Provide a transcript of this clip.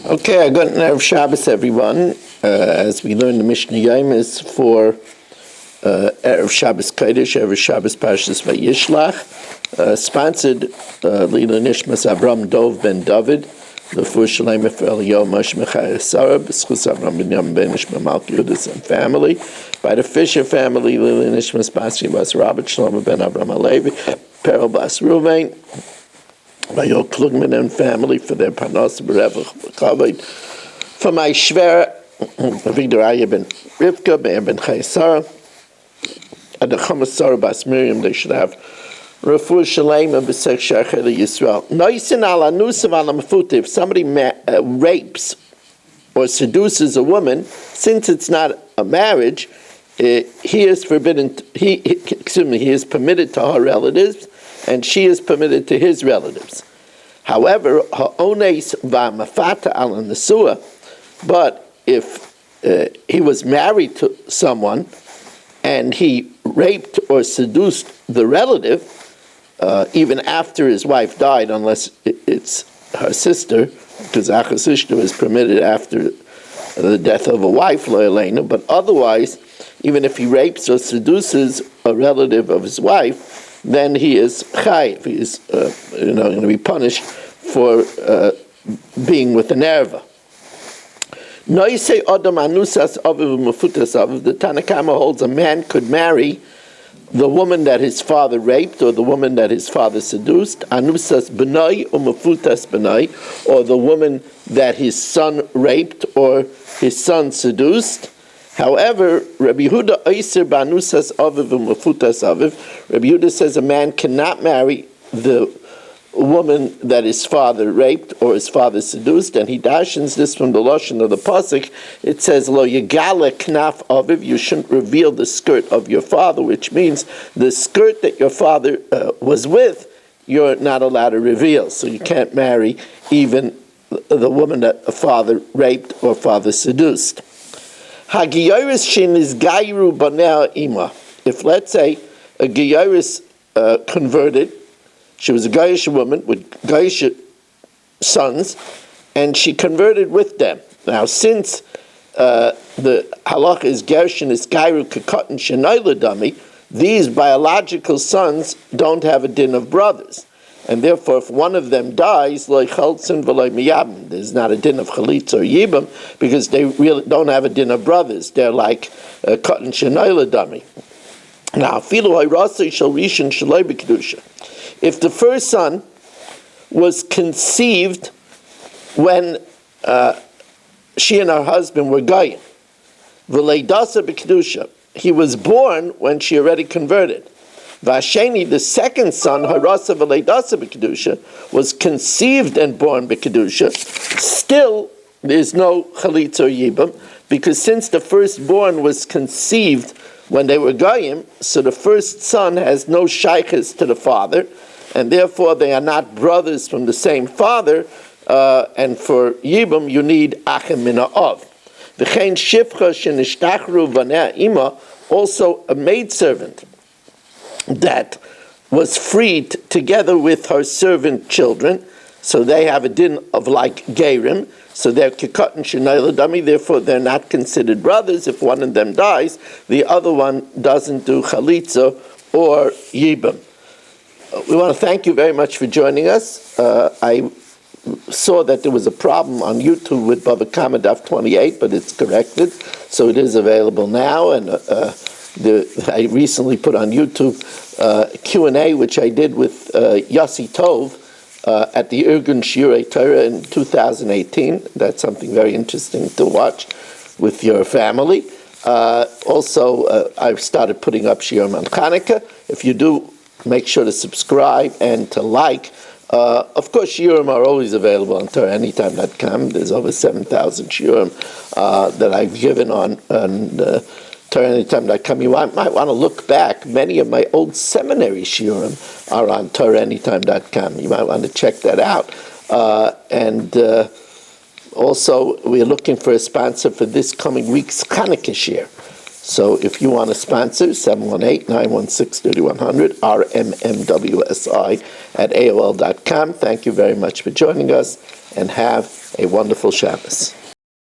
Okay, I got an Erev Shabbos, everyone. As we learn the Mishna Yomis for Erev Shabbos Kodesh, Erev Shabbos Parshas Vayishlach, sponsored Lila Nishmas Avram Dov ben David, L'fur Shalem Efel Yomis Mechayah Sarah, B'schus Avram ben Yom ben Ishma Malki Yudis and family, by the Fisher family, Lila Nishmas Basi Bas Robert Shlomo ben Avram Alevi, Perel Bas Ruvain, by your Klugman and family for their panos b'revach. For my shver Avigdor ben Rivka, Meir ben Chayesara, and the Chamasara bas Miriam, they should have refuah shalema b'sech shachar Yisrael. Noisin ala nusav ala mafuta. If somebody rapes or seduces a woman, since it's not a marriage, he is forbidden. He is permitted to her relatives, and she is permitted to his relatives. However, ha'ones va'mafata ala nesua, but if he was married to someone and he raped or seduced the relative, even after his wife died, unless it's her sister, because achas is permitted after the death of a wife, lo elena, but otherwise, even if he rapes or seduces a relative of his wife, then he is chayiv. He is, going to be punished for being with an erva. Noisei odom anusas aviv u'mefutas aviv. The Tanna Kama holds a man could marry the woman that his father raped or the woman that his father seduced, anusas b'nai u'mefutas b'nai, or the woman that his son raped or his son seduced. However, Rabbi Yehuda Oiser Banusas Aviv U'Mefutas Aviv, Rabbi Yehuda says a man cannot marry the woman that his father raped or his father seduced, and he dashens this from the Lashon of the Pasuk. It says, Lo Yegala Knaf Aviv, you shouldn't reveal the skirt of your father, which means the skirt that your father was with, you're not allowed to reveal. So you can't marry even the woman that a father raped or father seduced. Hagiyoris shin is gairu banea ima. If, let's say, a giyoris converted, she was a Goyish woman with Goyish sons, and she converted with them. Now, since the halacha is Gershin is Gairu Kakotin Shenoila Dami, these biological sons don't have a din of brothers. And therefore, if one of them dies, loy chaltzin v'loy miyabim, there's not a din of chalitz or yibam, because they really don't have a din of brothers. They're like Kotin Shenoila Dami. Now, filu hayrasei shel rishon shaloi b'kedusha. If the first son was conceived when she and her husband were goyim, v'leidasa b'kedusha, he was born when she already converted. Vasheni, the second son, harasa v'leidasa b'kedusha, was conceived and born b'kedusha. Still, there's no chalitz or yibam, because since the firstborn was conceived when they were goyim, so the first son has no shaykhs to the father, and therefore they are not brothers from the same father, and for yibam you need achem min ha'av. V'chein shifcha shenishtachru v'nei ima, also a maidservant that was freed together with her servant children, so they have a din of like gerim, so they're kikot and shenayla dami, therefore they're not considered brothers. If one of them dies, the other one doesn't do chalitza or yibam. We want to thank you very much for joining us. I saw that there was a problem on YouTube with Bava Kama Daf 28, but it's corrected, so it is available now, and I recently put on YouTube Q&A, which I did with Yossi Tov at the Irgun Shiurei Torah in 2018. That's something very interesting to watch with your family. Also, I've started putting up Shiurim on Chanukah. If you do, make sure to subscribe and to like. Of course, Shiurim are always available on TorahAnytime.com. There's over 7,000 Shiurim that I've given on TorahAnytime.com. You might want to look back. Many of my old seminary shiurim are on TorahAnytime.com. You might want to check that out. Also, we're looking for a sponsor for this coming week's Chanukah shir. So if you want to sponsor, 718-916-3100, rmmwsi at AOL.com. Thank you very much for joining us, and have a wonderful Shabbos.